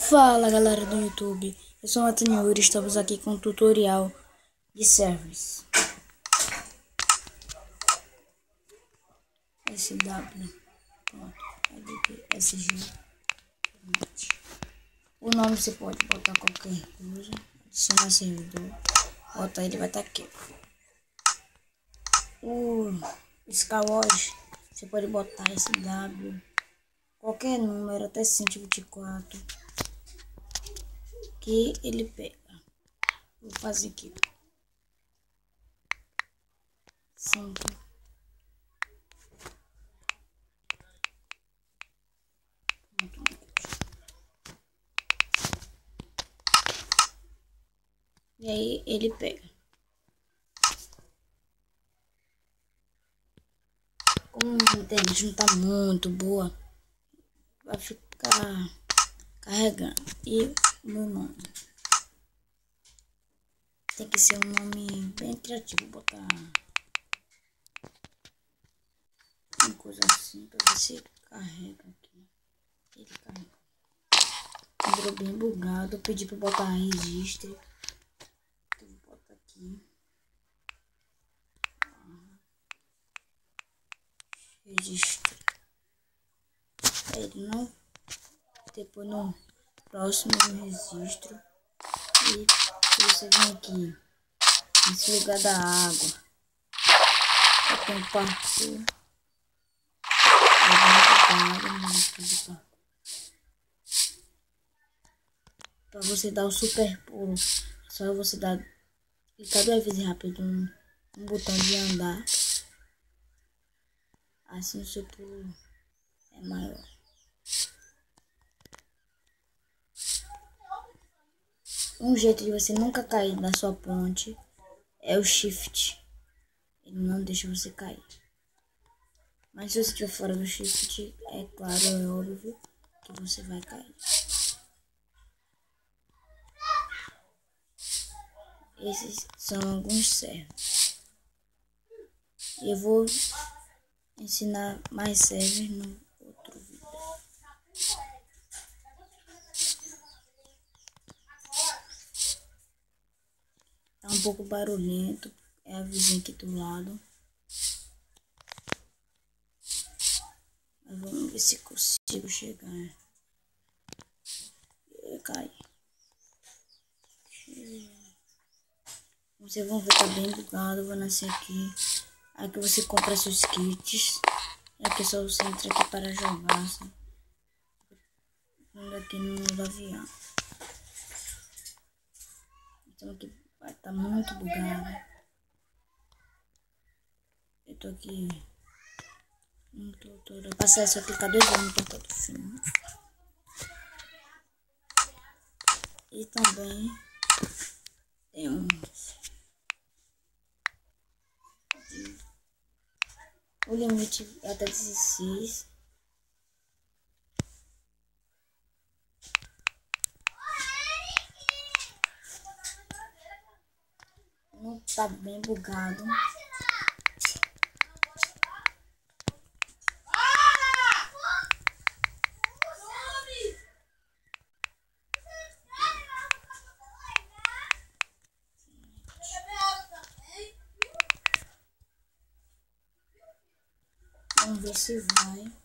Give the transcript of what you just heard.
Fala galera do YouTube, eu sou o Antônio e estamos aqui com um tutorial de servers SW, SG. O nome você pode botar qualquer coisa, adicionar servidor, botar ele vai estar aqui. O Skywatch você pode botar SW, qualquer número até 124 que ele pega. Vou fazer aqui 5. E aí ele pega. Como a internet não tá muito boa, vai ficar carregando. E o meu nome tem que ser um nome bem criativo, botar uma coisa assim pra ver se carrega aqui. Ele carrega. Entrou bem bugado, eu pedi pra botar registro. Eu vou botar aqui. Registro. Ele não. Depois no próximo registro. E você vem aqui nesse lugar da água. Tem um parkour. Para você dar o super pulo, só você dar clicar 2 vezes rápido no botão de andar. Assim o seu pulo é maior. Um jeito de você nunca cair da sua ponte é o shift. Ele não deixa você cair. Mas se você estiver fora do shift, é claro, é óbvio que você vai cair. Esses são alguns servers. Eu vou ensinar mais servers no outro vídeo. Tá um pouco barulhento, é a vizinha aqui do lado. Mas vamos ver se consigo chegar. Cai. Vocês vão ver que tá bem bugado. Vou nascer aqui. Aqui você compra seus kits. E aqui só você entra aqui para jogar. Assim. Aqui no avião. Então aqui vai estar muito bugado. Eu tô aqui no tutorial. Passar só clicar 2 vezes no portal do filme. E também tem o limite até 16. Não tá bem bugado. Vamos ver se vai.